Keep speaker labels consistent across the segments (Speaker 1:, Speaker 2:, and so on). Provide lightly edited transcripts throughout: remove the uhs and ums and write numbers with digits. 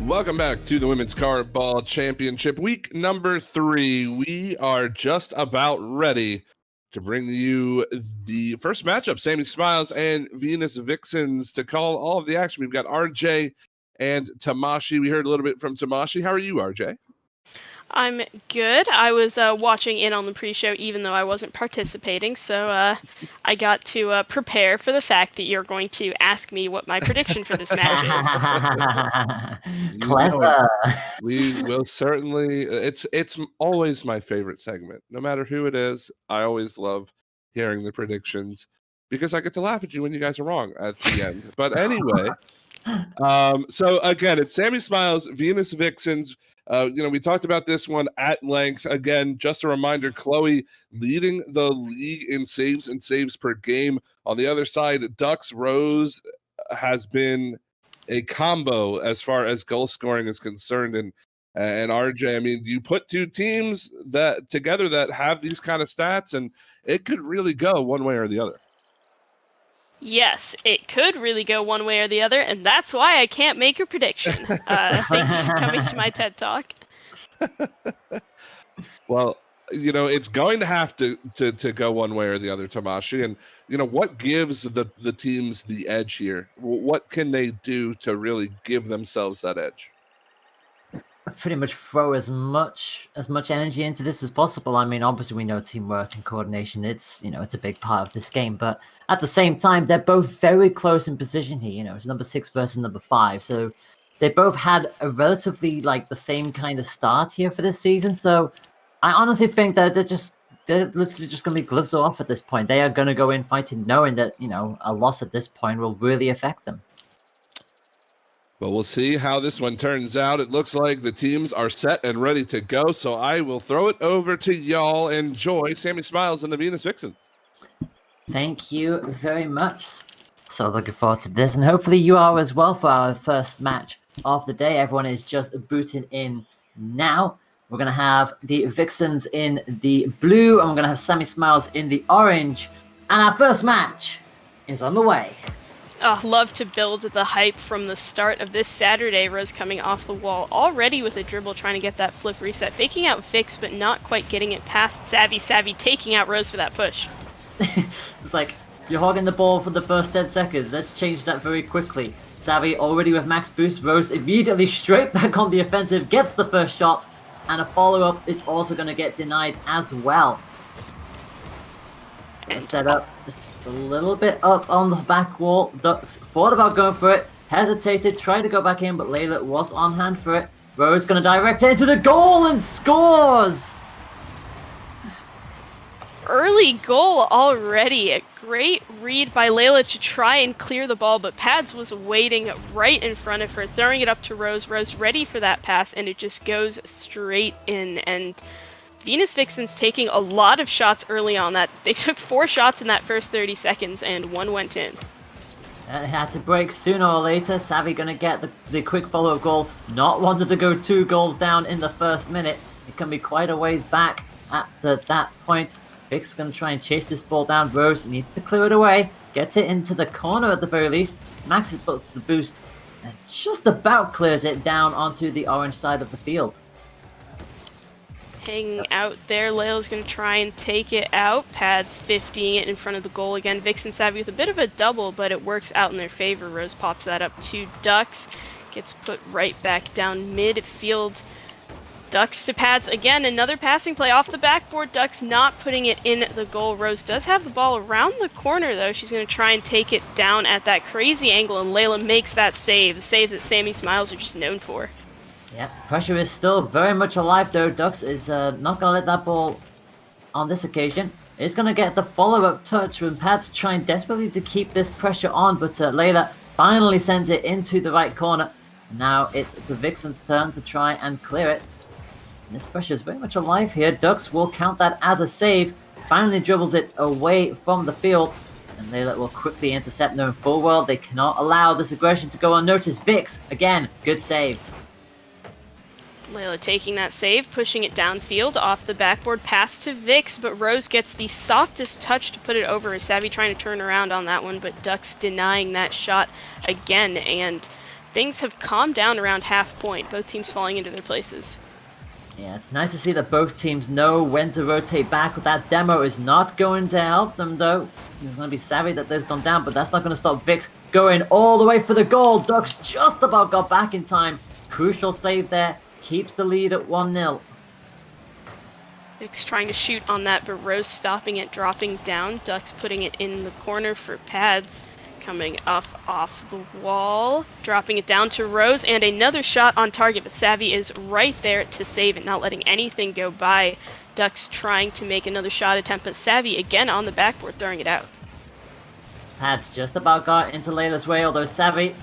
Speaker 1: Welcome back to the Women's Cardball Championship, week number 3. We are just about ready to bring you the first matchup, Sammie Smiles and Venus Vixens. To call all of the action, we've got RJ and Tamashi. We heard a little bit from Tamashi. How are you, RJ?
Speaker 2: I'm good. I was watching in on the pre-show even though I wasn't participating, so I got to prepare for the fact that you're going to ask me what my prediction for this match
Speaker 3: is. Clever.
Speaker 1: We will certainly. It's always my favorite segment. No matter who it is, I always love hearing the predictions because I get to laugh at you when you guys are wrong at the end. But anyway, so again, it's Sammie Smiles, Venus Vixens. We talked about this one at length. Again, just a reminder, Chloe leading the league in saves and saves per game. On the other side, Ducks Rose has been a combo as far as goal scoring is concerned. And RJ, I mean, you put two teams that together that have these kind of stats, and it could really go one way or the other.
Speaker 2: Yes, it could really go one way or the other, and that's why I can't make a prediction. Thank you for coming to my TED Talk.
Speaker 1: Well, it's going to have to go one way or the other, Tamashi. And, what gives the teams the edge here? What can they do to really give themselves that edge?
Speaker 3: Pretty much throw as much energy into this as possible. I mean, obviously we know teamwork and coordination. It's a big part of this game, but at the same time, they're both very close in position here. It's number 6 versus number 5, so they both had a relatively the same kind of start here for this season. So I honestly think that they're literally just going to be gloves off at this point. They are going to go in fighting, knowing that a loss at this point will really affect them.
Speaker 1: Well, we'll see how this one turns out. It looks like the teams are set and ready to go, so I will throw it over to y'all. Enjoy Sammie Smiles and the Venus Vixens.
Speaker 3: Thank you very much. So looking forward to this, and hopefully you are as well for our first match of the day. Everyone is just booting in now. We're going to have the Vixens in the blue, and we're going to have Sammie Smiles in the orange. And our first match is on the way.
Speaker 2: Love to build the hype from the start of this Saturday. Rose coming off the wall already with a dribble, trying to get that flip reset, faking out Vix, but not quite getting it past Savvy. Savvy taking out Rose for that push.
Speaker 3: It's like, you're hogging the ball for the first 10 seconds. Let's change that very quickly. Savvy already with max boost. Rose immediately straight back on the offensive, gets the first shot, and a follow-up is also going to get denied as well. Set up just a little bit up on the back wall. Ducks thought about going for it, hesitated, tried to go back in, but Layla was on hand for it. Rose going to direct it into the goal and scores!
Speaker 2: Early goal already. A great read by Layla to try and clear the ball, but Pads was waiting right in front of her, throwing it up to Rose. Rose ready for that pass, and it just goes straight in. And Venus Vixens taking a lot of shots early on. That they took 4 shots in that first 30 seconds, and 1 went in.
Speaker 3: It had to break sooner or later. Savvy going to get the quick follow-up goal. Not wanted to go 2 goals down in the first minute. It can be quite a ways back at that point. Vix going to try and chase this ball down. Rose needs to clear it away. Gets it into the corner at the very least. Maxes ups the boost and just about clears it down onto the orange side of the field.
Speaker 2: Hanging out there, Layla's going to try and take it out. Pads 50 it in front of the goal again. Vix and Savvy with a bit of a double, but it works out in their favor. Rose pops that up to Ducks. Gets put right back down midfield. Ducks to Pads again, another passing play off the backboard. Ducks not putting it in the goal. Rose does have the ball around the corner though. She's going to try and take it down at that crazy angle, and Layla makes that save. The save that Sammie Smiles are just known for.
Speaker 3: Yeah, pressure is still very much alive though. Ducks is not going to let that ball on this occasion. It's going to get the follow-up touch when Pads trying desperately to keep this pressure on, but Layla finally sends it into the right corner. Now it's the Vixen's turn to try and clear it. This pressure is very much alive here. Ducks will count that as a save. Finally dribbles it away from the field. And Layla will quickly intercept them full well. They cannot allow this aggression to go unnoticed. Vix, again, good save.
Speaker 2: Layla taking that save, pushing it downfield off the backboard, pass to Vix, but Rose gets the softest touch to put it over. Savvy trying to turn around on that one, but Ducks denying that shot again. And things have calmed down around half point, both teams falling into their places.
Speaker 3: Yeah, it's nice to see that both teams know when to rotate back. That demo is not going to help them, though. It's going to be savvy that they've gone down, but that's not going to stop Vix going all the way for the goal. Ducks just about got back in time. Crucial save there. Keeps the lead at 1-0.
Speaker 2: Vix trying to shoot on that, but Rose stopping it, dropping down. Ducks putting it in the corner for Pads. Coming up off the wall, dropping it down to Rose, and another shot on target, but Sammie is right there to save it, not letting anything go by. Ducks trying to make another shot attempt, but Sammie again on the backboard, throwing it out.
Speaker 3: Pads just about got into Layla's way, although Sammie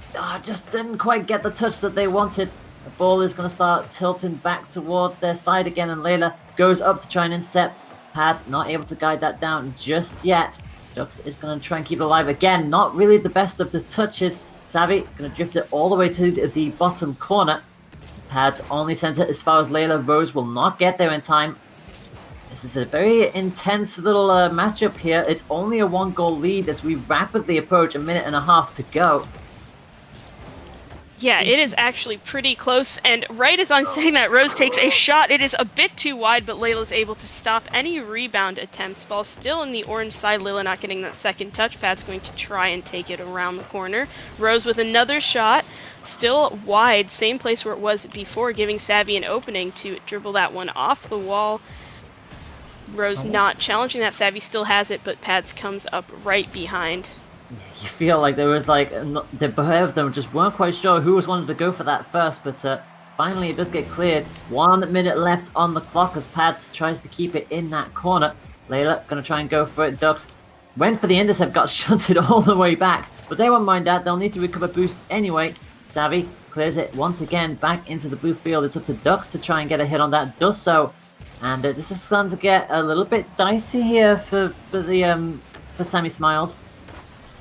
Speaker 3: just didn't quite get the touch that they wanted. The ball is going to start tilting back towards their side again, and Layla goes up to try and intercept. Pads not able to guide that down just yet. Ducks is going to try and keep it alive again. Not really the best of the touches. Sammie going to drift it all the way to the bottom corner. Pads only sends it as far as Layla. Rose will not get there in time. This is a very intense little matchup here. It's only a 1-goal lead as we rapidly approach a minute and a half to go.
Speaker 2: Yeah, it is actually pretty close, and right as I'm saying that, Rose takes a shot. It is a bit too wide, but Layla's able to stop any rebound attempts. Ball still in the orange side. Layla not getting that second touch. Pat's going to try and take it around the corner. Rose with another shot, still wide, same place where it was before, giving Sammie an opening to dribble that one off the wall. Rose not challenging that. Sammie still has it, but Pads comes up right behind.
Speaker 3: You feel like there was the pair of them just weren't quite sure who was wanted to go for that first, but finally it does get cleared. 1 minute left on the clock as Pads tries to keep it in that corner. Layla gonna try and go for it. Ducks went for the intercept, got shunted all the way back, but they won't mind that. They'll need to recover boost anyway. Sammie clears it once again back into the blue field. It's up to Ducks to try and get a hit on that. Does so, and this is starting to get a little bit dicey here for Sammie Smiles.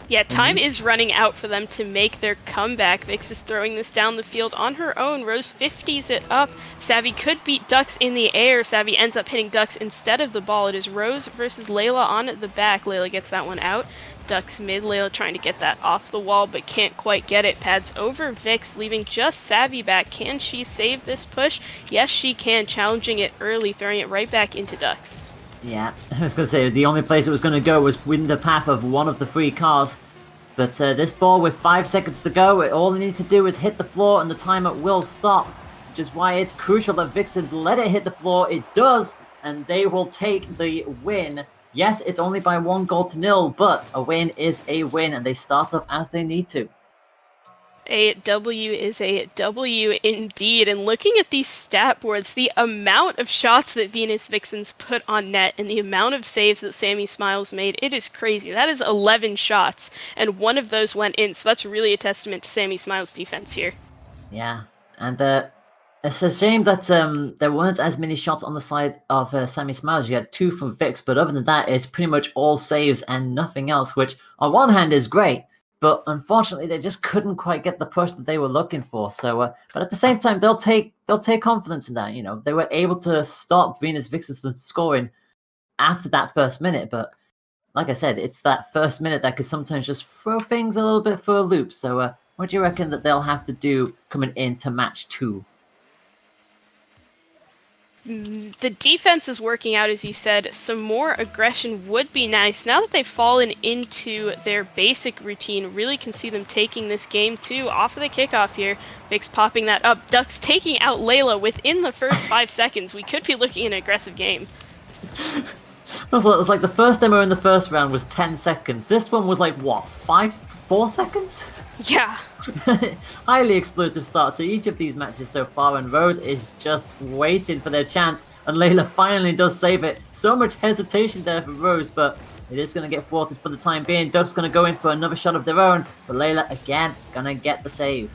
Speaker 2: Yeah, time is running out for them to make their comeback. Vix is throwing this down the field on her own. Rose 50s it up. Sammie could beat Ducks in the air. Sammie ends up hitting Ducks instead of the ball. It is Rose versus Layla on the back. Layla gets that one out. Ducks mid. Layla trying to get that off the wall, but can't quite get it. Pads over Vix, leaving just Sammie back. Can she save this push? Yes, she can. Challenging it early, throwing it right back into Ducks.
Speaker 3: Yeah, I was going to say, the only place it was going to go was within the path of one of the 3 cars. But this ball with 5 seconds to go, all they need to do is hit the floor and the timer will stop. Which is why it's crucial that Vixens let it hit the floor. It does, and they will take the win. Yes, it's only by 1-0, but a win is a win, and they start off as they need to.
Speaker 2: A W is a W indeed, and looking at these stat boards, the amount of shots that Venus Vixens put on net and the amount of saves that Sammie Smiles made, it is crazy. That is 11 shots, and one of those went in, so that's really a testament to Sammie Smiles' defense here.
Speaker 3: Yeah, and it's a shame that there weren't as many shots on the side of Sammie Smiles. You had 2 from Vix, but other than that, it's pretty much all saves and nothing else, which on one hand is great, but unfortunately, they just couldn't quite get the push that they were looking for. So, but at the same time, they'll take confidence in that. You know, they were able to stop Venus Vixens from scoring after that first minute. But like I said, it's that first minute that could sometimes just throw things a little bit for a loop. So, what do you reckon that they'll have to do coming into match 2?
Speaker 2: The defense is working out, as you said. Some more aggression would be nice. Now that they've fallen into their basic routine, really can see them taking this game too. Off of the kickoff here, Vix popping that up. Ducks taking out Layla within the first 5 seconds. We could be looking at an aggressive game.
Speaker 3: It was like the first demo in the first round was 10 seconds. This one was like, what, 4 seconds?
Speaker 2: Yeah.
Speaker 3: Highly explosive start to each of these matches so far, and Rose is just waiting for their chance, and Layla finally does save it. So much hesitation there for Rose, but it is going to get thwarted for the time being. Ducks going to go in for another shot of their own, but Layla again going to get the save.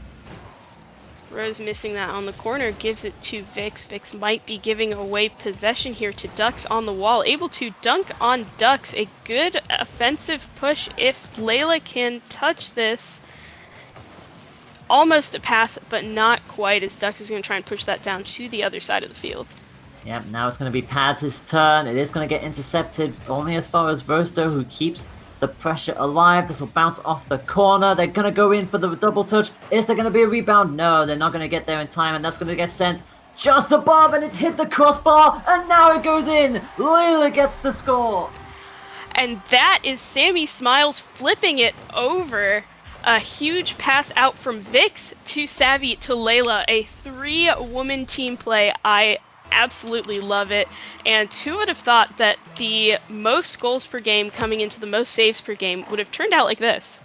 Speaker 2: Rose missing that on the corner, gives it to Vix. Vix might be giving away possession here to Ducks on the wall, able to dunk on Ducks. A good offensive push if Layla can touch this. Almost a pass, but not quite, as Ducks is going to try and push that down to the other side of the field.
Speaker 3: Yep, now it's going to be Pads' turn. It is going to get intercepted only as far as Rosto, who keeps the pressure alive. This will bounce off the corner. They're going to go in for the double touch. Is there going to be a rebound? No, they're not going to get there in time, and that's going to get sent just above, and it's hit the crossbar, and now it goes in. Layla gets the score.
Speaker 2: And that is Sammie Smiles flipping it over. A huge pass out from Vix to Sammie to Layla. A 3-woman team play. I absolutely love it. And who would have thought that the most goals per game coming into the most saves per game would have turned out like this?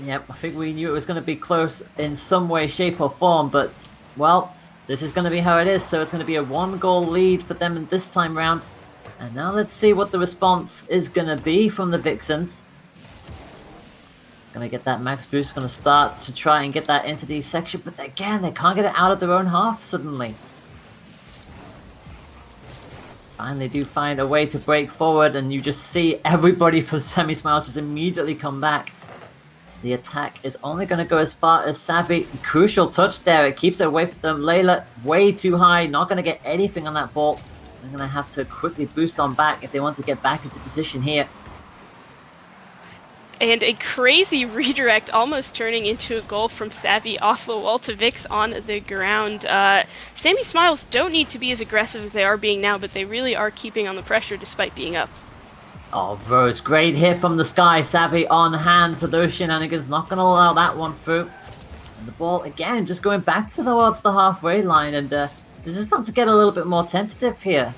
Speaker 3: Yep, I think we knew it was going to be close in some way, shape, or form, but, well, this is going to be how it is. So it's going to be a 1-goal lead for them this time round. And now let's see what the response is going to be from the Vixens. Going to get that max boost, going to start to try and get that into the section, but again, they can't get it out of their own half suddenly. Finally do find a way to break forward, and you just see everybody from Sammie Smiles just immediately come back. The attack is only going to go as far as Sammie. Crucial touch there, it keeps it away from them. Layla way too high, not going to get anything on that ball. They're going to have to quickly boost on back if they want to get back into position here.
Speaker 2: And a crazy redirect almost turning into a goal from Sammie off the wall to Vix on the ground. Sammie Smiles don't need to be as aggressive as they are being now, but they really are keeping on the pressure despite being up.
Speaker 3: Oh, Rose, great hit from the sky. Sammie on hand for those shenanigans. Not going to allow that one through. And the ball, again, just going back towards the halfway line. And this is starting to get a little bit more tentative here.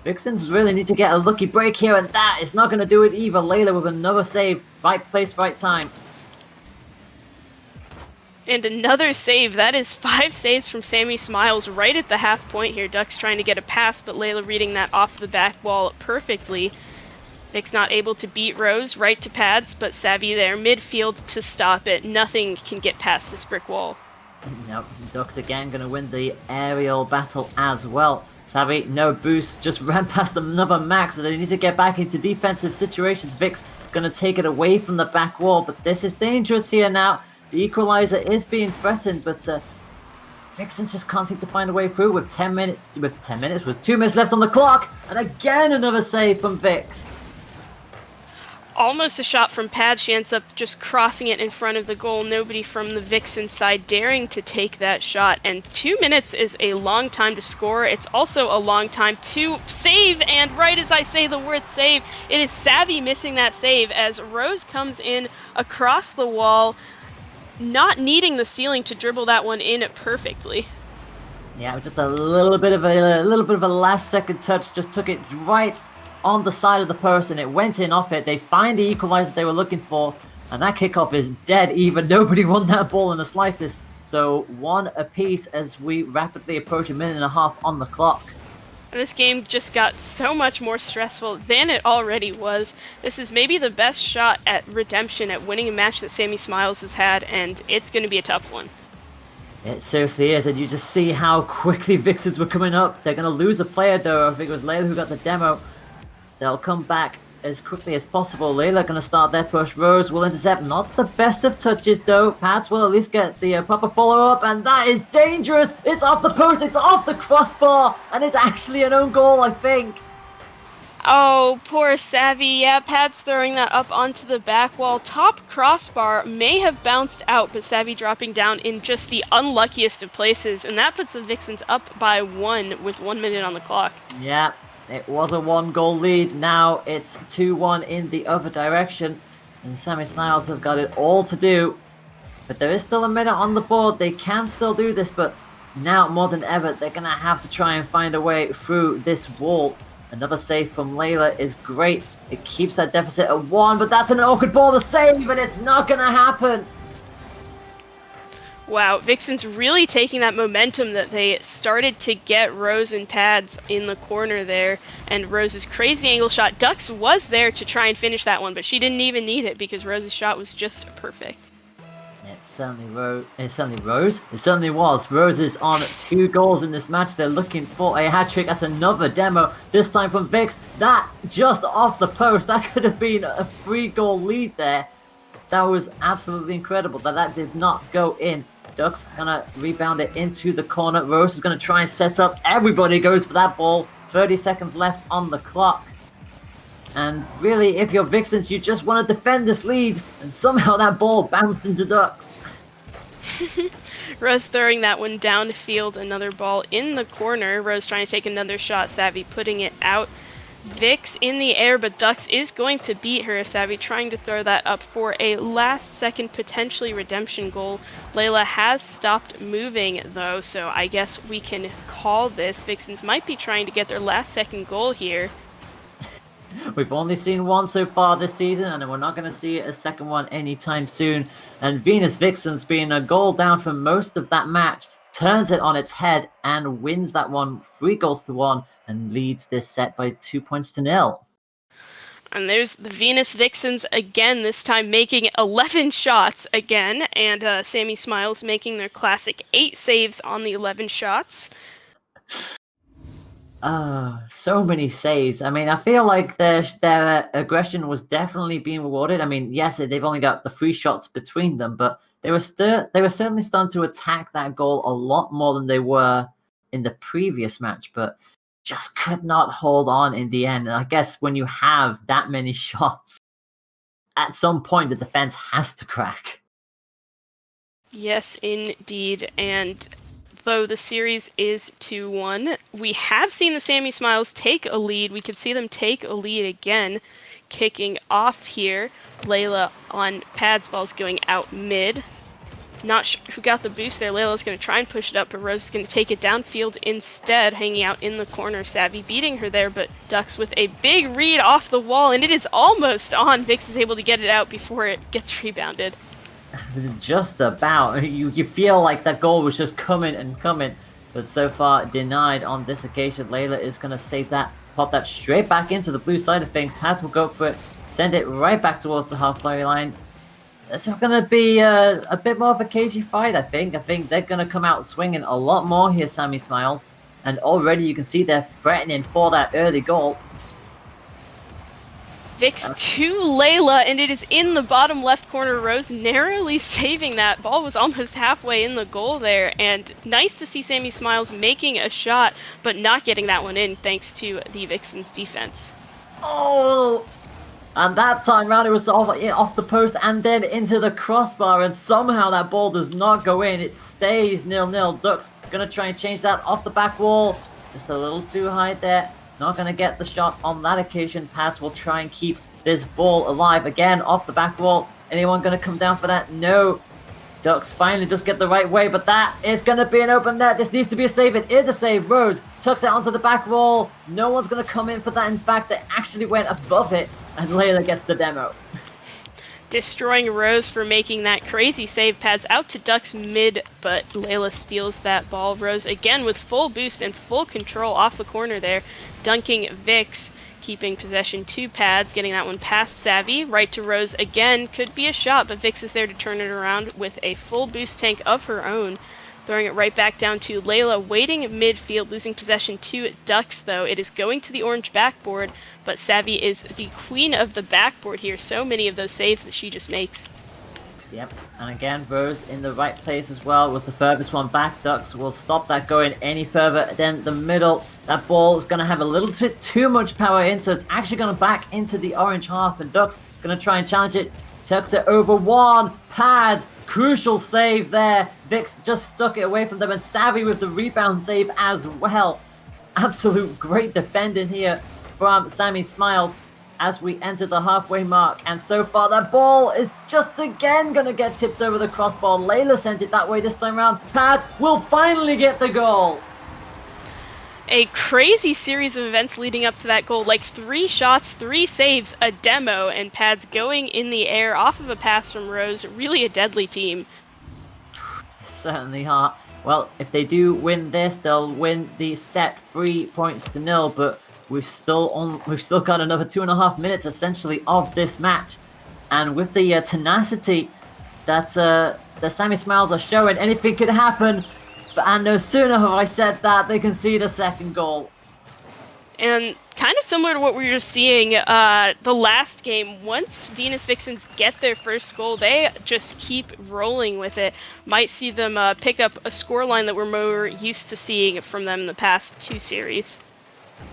Speaker 3: Vixens really need to get a lucky break here, and that is not going to do it either. Layla with another save. Right place, right time.
Speaker 2: And another save. That is 5 saves from Sammie Smiles right at the half point here. Ducks trying to get a pass, but Layla reading that off the back wall perfectly. Vic's not able to beat Rose, right to pads, but Sammie there midfield to stop it. Nothing can get past this brick wall.
Speaker 3: Nope, Ducks again going to win the aerial battle as well. Sammie, no boost, just ran past another max, so they need to get back into defensive situations. Vic's going to take it away from the back wall, but this is dangerous here now. The equalizer is being threatened, but Vixens just can't seem to find a way through with 2 minutes left on the clock, and again another save from Vix.
Speaker 2: Almost a shot from Pad. She ends up just crossing it in front of the goal. Nobody from the Vixen side daring to take that shot. And 2 minutes is a long time to score. It's also a long time to save. And right as I say the word save, it is Sammie missing that save as Rose comes in across the wall, not needing the ceiling to dribble that one in perfectly.
Speaker 3: Yeah, just a little bit of a last second touch. Just took it right on the side of the post, and it went in off it. They find the equalizer they were looking for, and that kickoff is dead even. Nobody won that ball in the slightest. So 1 apiece as we rapidly approach 1.5 minutes on the clock.
Speaker 2: And this game just got so much more stressful than it already was. This is maybe the best shot at redemption, at winning a match that Sammie Smiles has had, and it's going to be a tough one.
Speaker 3: It seriously is, and you just see how quickly Vixens were coming up. They're going to lose a player though. I think it was Layla who got the demo. They'll come back as quickly as possible. Layla going to start their push. Rose will intercept. Not the best of touches, though. Pads will at least get the proper follow-up, and that is dangerous. It's off the post. It's off the crossbar, and it's actually an own goal, I think.
Speaker 2: Oh, poor Sammie. Yeah, Pads throwing that up onto the back wall. Top crossbar may have bounced out, but Sammie dropping down in just the unluckiest of places, and that puts the Vixens up by 1 with 1 minute on the clock.
Speaker 3: Yeah. It was a 1-goal lead. Now it's 2-1 in the other direction. And Sammie Smiles have got it all to do. But there is still a minute on the board. They can still do this, but now more than ever, they're going to have to try and find a way through this wall. Another save from Layla is great. It keeps that deficit at 1, but that's an awkward ball to save, and it's not going to happen.
Speaker 2: Wow, Vixens really taking that momentum that they started to get Rose and Pads in the corner there, and Rose's crazy angle shot. Ducks was there to try and finish that one, but she didn't even need it because Rose's shot was just perfect.
Speaker 3: It certainly was. Rose is on 2 goals in this match. They're looking for a hat-trick. That's another demo, this time from Vix. That just off the post. That could have been a 3-goal lead there. That was absolutely incredible that did not go in. Ducks gonna rebound it into the corner. Rose is gonna try and set up. Everybody goes for that ball. 30 seconds left on the clock. And really, if you're Vixens, you just want to defend this lead, and somehow that ball bounced into Ducks.
Speaker 2: Rose throwing that one downfield, another ball in the corner. Rose trying to take another shot, Sammie putting it out. Vix in the air, but Ducks is going to beat her. Sammie trying to throw that up for a last-second, potentially redemption goal. Layla has stopped moving, though, so I guess we can call this. Vixens might be trying to get their last-second goal here.
Speaker 3: We've only seen one so far this season, and we're not going to see a second one anytime soon. And Venus Vixens, being a goal down for most of that match, turns it on its head and wins that one 3-1 and leads this set by 2-0.
Speaker 2: And there's the Venus Vixens again, this time making 11 shots again, and Sammie Smiles making their classic 8 saves on the 11 shots.
Speaker 3: So many saves. I mean, I feel like their aggression was definitely being rewarded. I mean, yes, they've only got the 3 shots between them, but they were certainly starting to attack that goal a lot more than they were in the previous match, but just could not hold on in the end. And I guess when you have that many shots, at some point the defense has to crack.
Speaker 2: Yes, indeed. And though the series is 2-1, we have seen the Sammie Smiles take a lead. We could see them take a lead again. Kicking off here, Layla on pads, ball's going out mid. Not sure who got the boost there. Layla's going to try and push it up, but Rose is going to take it downfield instead, hanging out in the corner. Sammie beating her there, but Ducks with a big read off the wall, and it is almost on. Vix is able to get it out before it gets rebounded.
Speaker 3: Just about. You feel like that goal was just coming and coming, but so far denied on this occasion. Layla is going to save that, pop that straight back into the blue side of things. Pads will go for it, send it right back towards the halfway line. This is going to be a bit more of a cagey fight, I think. I think they're going to come out swinging a lot more here, Sammie Smiles. And already you can see they're threatening for that early goal.
Speaker 2: Vix to Layla, and it is in the bottom left corner. Rose narrowly saving that. Ball was almost halfway in the goal there, and nice to see Sammie Smiles making a shot, but not getting that one in thanks to the Vixens defense.
Speaker 3: Oh! And that time round, it was off the post and then into the crossbar, and somehow that ball does not go in. It stays 0-0. Ducks gonna try and change that off the back wall. Just a little too high there. Not gonna get the shot on that occasion. Pats will try and keep this ball alive again off the back wall. Anyone gonna come down for that? No. Ducks finally just get the right way, but that is gonna be an open net. This needs to be a save. It is a save. Rose tucks it onto the back wall. No one's gonna come in for that. In fact, they actually went above it, and Layla gets the demo.
Speaker 2: Destroying Rose for making that crazy save. Pads out to Ducks mid, but Layla steals that ball. Rose again with full boost and full control off the corner there, dunking Vix, keeping possession to Pads, getting that one past Sammie. Right to Rose again, could be a shot, but Vix is there to turn it around with a full boost tank of her own. Throwing it right back down to Layla, waiting midfield, losing possession to Ducks, though. It is going to the orange backboard, but Sammie is the queen of the backboard here. So many of those saves that she just makes.
Speaker 3: Yep, and again, Rose in the right place as well. Was the furthest one back. Ducks will stop that going any further. Then the middle, that ball is going to have a little bit too much power in, so it's actually going to back into the orange half, and Ducks going to try and challenge it. Tucks it over one. Pad. Crucial save there. Vix just stuck it away from them, and Sammie with the rebound save as well. Absolute great defending here from Sammie Smiles as we enter the halfway mark. And so far, that ball is just again going to get tipped over the crossbar. Layla sent it that way this time around. Pat will finally get the goal.
Speaker 2: A crazy series of events leading up to that goal, like 3 shots, 3 saves, a demo, and Pads going in the air off of a pass from Rose. Really a deadly team.
Speaker 3: Certainly are. Well, if they do win this, they'll win the set 3-0, but we've still got another 2.5 minutes essentially of this match, and with the tenacity that the Sammie Smiles are showing, anything could happen. And no sooner have I said that, they concede a second goal.
Speaker 2: And kind of similar to what we were seeing the last game, once Venus Vixens get their first goal, they just keep rolling with it. Might see them pick up a scoreline that we're more used to seeing from them in the past 2 series.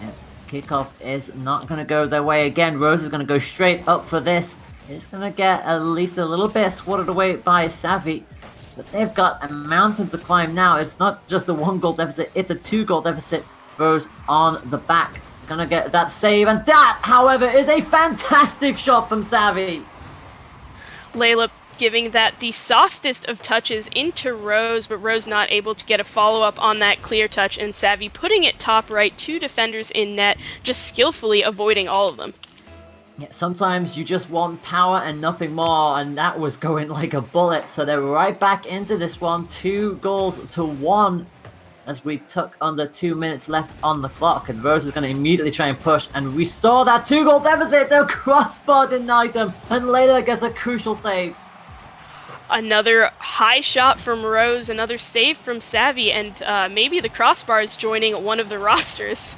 Speaker 3: Yeah. kickoff is not going to go their way again. Rose is going to go straight up for this. It's going to get at least a little bit swatted away by Sammie. But they've got a mountain to climb now. It's not just a 1-goal deficit, it's a 2-goal deficit. Rose on the back. It's going to get that save. And that, however, is a fantastic shot from Sammie.
Speaker 2: Layla giving that the softest of touches into Rose, but Rose not able to get a follow-up on that clear touch, and Sammie putting it top right, 2 defenders in net, just skillfully avoiding all of them.
Speaker 3: Yeah, sometimes you just want power and nothing more, and that was going like a bullet. So they're right back into this one, 2-1, as we took under 2 minutes left on the clock, and Rose is going to immediately try and push and restore that 2-goal deficit. The crossbar denied them, and Layla gets a crucial save.
Speaker 2: Another high shot from Rose, another save from Sammie, and maybe the crossbar is joining one of the rosters.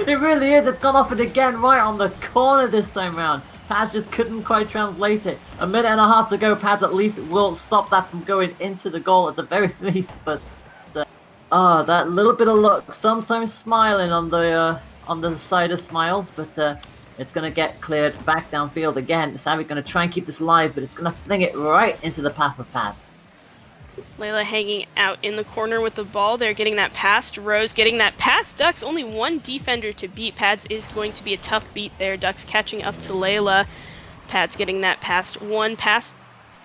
Speaker 3: It really is. It's gone off it again, right on the corner this time round. Pads just couldn't quite translate it. A minute and a half to go. Pads at least will stop that from going into the goal at the very least. But that little bit of luck, sometimes smiling on the side of smiles, but it's going to get cleared back downfield again. Sammie going to try and keep this alive, but it's going to fling it right into the path of Pads.
Speaker 2: Layla hanging out in the corner with the ball. They're getting that past Rose, getting that past Ducks. Only one defender to beat. Pads is going to be a tough beat there. Ducks catching up to Layla. Pads getting that past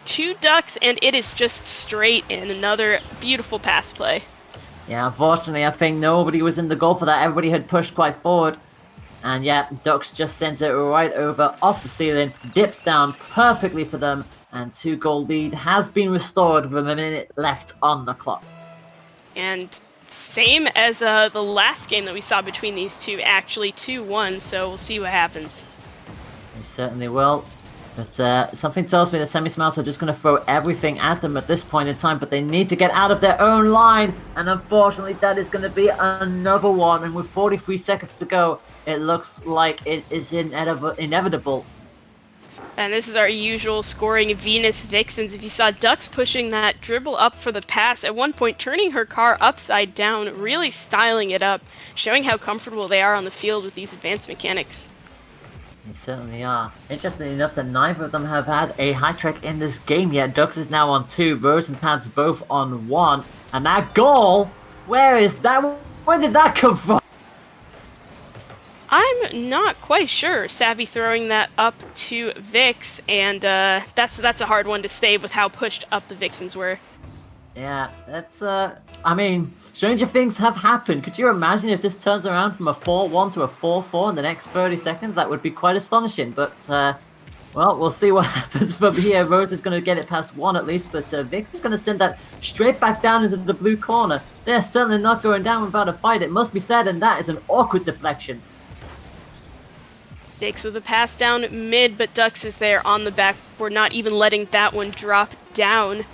Speaker 2: 2 Ducks, and it is just straight in. Another beautiful pass play.
Speaker 3: Yeah, unfortunately, I think nobody was in the goal for that. Everybody had pushed quite forward. And yeah, Ducks just sent it right over off the ceiling. Dips down perfectly for them. And 2-goal lead has been restored with a minute left on the clock.
Speaker 2: And same as the last game that we saw between these two, actually 2-1, so we'll see what happens.
Speaker 3: We certainly will. But something tells me the Semi-Smiles are just going to throw everything at them at this point in time, but they need to get out of their own line. And unfortunately, that is going to be another one. And with 43 seconds to go, it looks like it is inevitable.
Speaker 2: And this is our usual scoring Venus Vixens. If you saw Ducks pushing that dribble up for the pass, at one point turning her car upside down, really styling it up, showing how comfortable they are on the field with these advanced mechanics.
Speaker 3: They certainly are. Interestingly enough, that neither of them have had a hat trick in this game yet. Ducks is now on 2, Rose and Pads both on 1. And that goal, where is that? Where did that come from?
Speaker 2: I'm not quite sure. Sammie throwing that up to Vix, and that's a hard one to save with how pushed up the Vixens were.
Speaker 3: Yeah, that's, I mean, stranger things have happened. Could you imagine if this turns around from a 4-1 to a 4-4 in the next 30 seconds? That would be quite astonishing, but, well, we'll see what happens from here. Rose is going to get it past 1 at least, but Vix is going to send that straight back down into the blue corner. They're certainly not going down without a fight, it must be said, and that is an awkward deflection.
Speaker 2: Vix with a pass down mid, but Ducks is there on the backboard, not even letting that one drop down.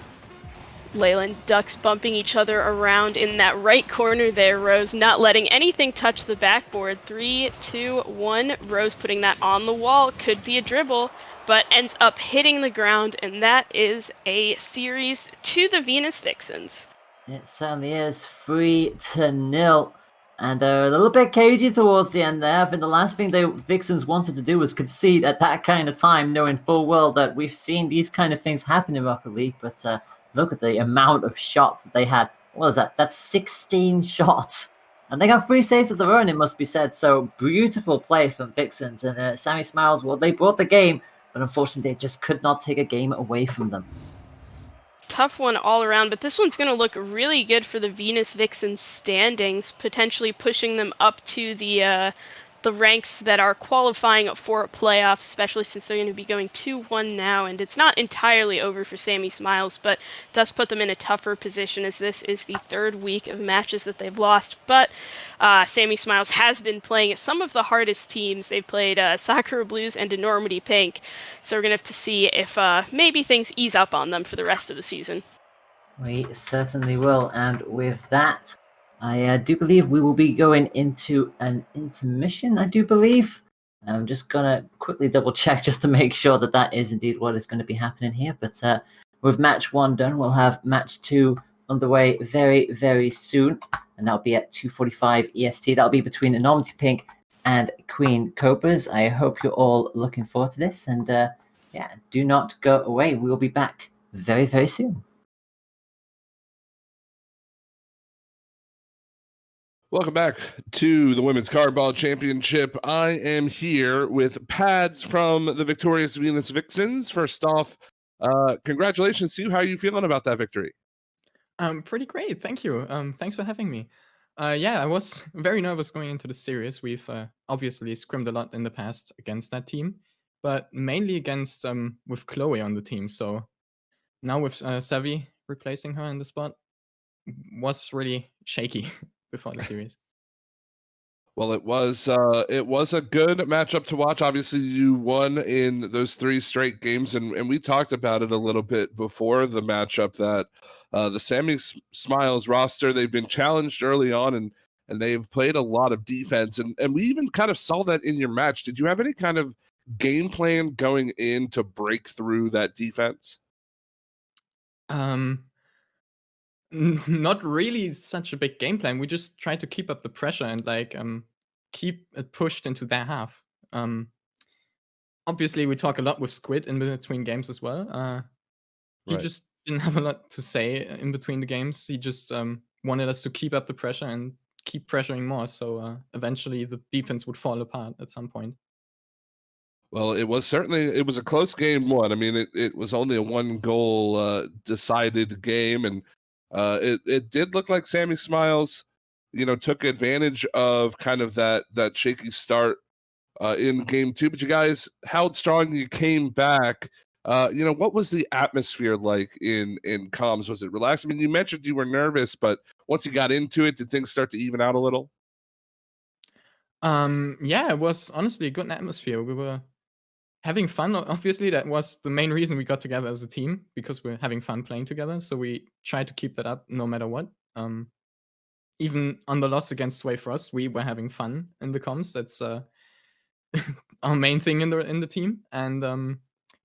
Speaker 2: Layla and Ducks bumping each other around in that right corner there. Rose not letting anything touch the backboard. 3, 2, 1. Rose putting that on the wall. Could be a dribble, but ends up hitting the ground, and that is a series to the Venus Vixens.
Speaker 3: It certainly is 3-0. And a little bit cagey towards the end there. I think the last thing the Vixens wanted to do was concede at that kind of time, knowing full well that we've seen these kind of things happen in Rocket League. But look at the amount of shots that they had. What is that? That's 16 shots. And they got 3 saves of their own, it must be said. So beautiful play from Vixens. And Semi-Smiles, well, they brought the game, but unfortunately they just could not take a game away from them.
Speaker 2: Tough one all around, but this one's going to look really good for the Venus Vixens standings, potentially pushing them up to the ranks that are qualifying for playoffs, especially since they're going to be going 2-1 now, and it's not entirely over for Semi-Smiles, but does put them in a tougher position as this is the 3rd week of matches that they've lost. But Semi-Smiles has been playing at some of the hardest teams. They've played Sakura Blues and Enormity Pink, so we're going to have to see if maybe things ease up on them for the rest of the season.
Speaker 3: We certainly will, and with that, I do believe we will be going into an intermission, I do believe. I'm just going to quickly double check just to make sure that that is indeed what is going to be happening here. But with match 1 done, we'll have match 2 underway very, very soon. and that'll be at 2:45 EST. That'll be between Enormity Pink and Queen Cobras. I hope you're all looking forward to this, and yeah, do not go away. We will be back very, very soon.
Speaker 1: Welcome back to the Women's Cardball Championship. I am here with Pads from the victorious Venus Vixens. First off, congratulations to you. How are you feeling about that victory?
Speaker 4: Pretty great, thank you. Thanks for having me. Yeah, I was very nervous going into the series. We've obviously scrimmed a lot in the past against that team, but mainly against with Chloe on the team. So now with Sammie replacing her in the spot, was really shaky before the series.
Speaker 1: Well, it was a good matchup to watch. Obviously, you won in those 3 straight games, and we talked about it a little bit before the matchup that the Sammie Smiles roster, they've been challenged early on, and they've played a lot of defense, and we even kind of saw that in your match. Did you have any kind of game plan going in to break through that defense?
Speaker 4: Not really such a big game plan. We just try to keep up the pressure and like keep it pushed into their half. Obviously, we talk a lot with Squid in between games as well. He
Speaker 1: Right.
Speaker 4: just didn't have a lot to say in between the games. He just wanted us to keep up the pressure and keep pressuring more. So eventually, the defense would fall apart at some point.
Speaker 1: Well, it was a close game one. I mean, it was only a 1-goal decided game, and it did look like Sammie Smiles, took advantage of kind of that shaky start in game 2. But you guys held strong. You came back. What was the atmosphere like in comms? Was it relaxed? I mean, you mentioned you were nervous, but once you got into it, did things start to even out a little?
Speaker 4: Yeah, it was honestly a good atmosphere. We were having fun. Obviously, that was the main reason we got together as a team, because we're having fun playing together. So we tried to keep that up no matter what. Even on the loss against Sway Frost, we were having fun in the comms. That's our main thing in the team, and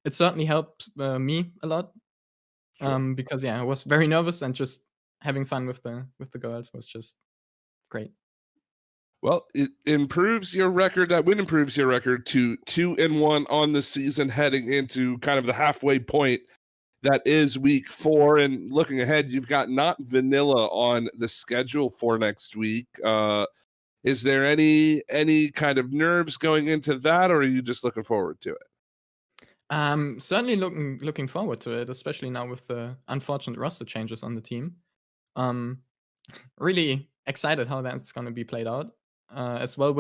Speaker 4: it certainly helped me a lot.
Speaker 1: Sure.
Speaker 4: Because yeah, I was very nervous, and just having fun with the girls was just great.
Speaker 1: Well, it improves your record. That win improves your record to 2-1 on the season, heading into kind of the halfway point that is week 4. And looking ahead, you've got Not Vanilla on the schedule for next week. Is there any kind of nerves going into that, or are you just looking forward to it?
Speaker 4: Certainly looking forward to it, especially now with the unfortunate roster changes on the team. Really excited how that's going to be played out. As well,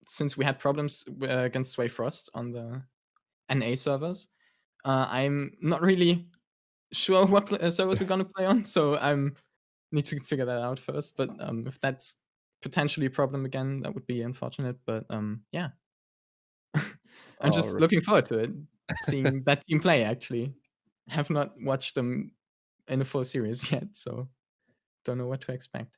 Speaker 4: since we had problems against Sway Frost on the NA servers, I'm not really sure what servers we're gonna play on, so I need to figure that out first. But if that's potentially a problem again, that would be unfortunate. But yeah, I'm just
Speaker 1: Alright.
Speaker 4: looking forward to it, seeing that team play. Actually, I have not watched them in a full series yet, so don't know what to expect.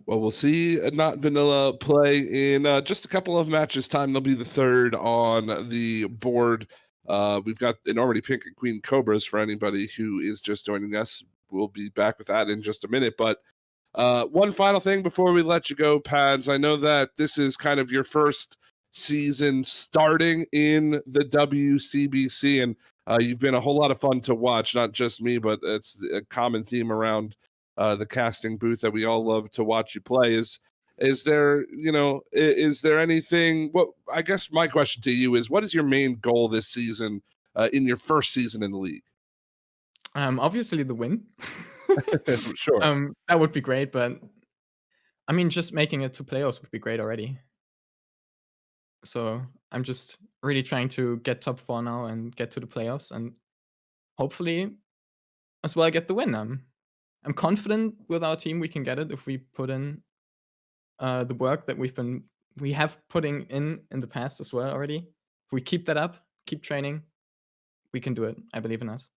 Speaker 1: Well, we'll see Not Vanilla play in just a couple of matches time. They'll be the 3rd on the board. We've got Enormity Pink and Queen Cobras for anybody who is just joining us. We'll be back with that in just a minute. But one final thing before we let you go, Pads. I know that this is kind of your first season starting in the WCBC, and you've been a whole lot of fun to watch. Not just me, but it's a common theme around the casting booth that we all love to watch you play. Is there anything? What I guess my question to you is, what is your main goal this season in your first season in the league?
Speaker 4: Obviously the win.
Speaker 1: Sure.
Speaker 4: That would be great, but I mean, just making it to playoffs would be great already. So I'm just really trying to get top 4 now and get to the playoffs, and hopefully as well get the win. I'm confident with our team we can get it if we put in the work that we have putting in the past as well already. If we keep that up, keep training, we can do it. I believe in us.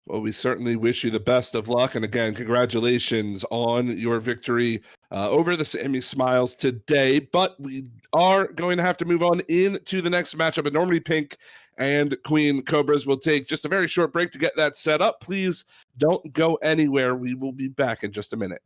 Speaker 1: Well, we certainly wish you the best of luck. And again, congratulations on your victory over the Sammie Smiles today. But we are going to have to move on into the next matchup. Enormity Pink and Queen Cobras will take just a very short break to get that set up. Please don't go anywhere. We will be back in just a minute.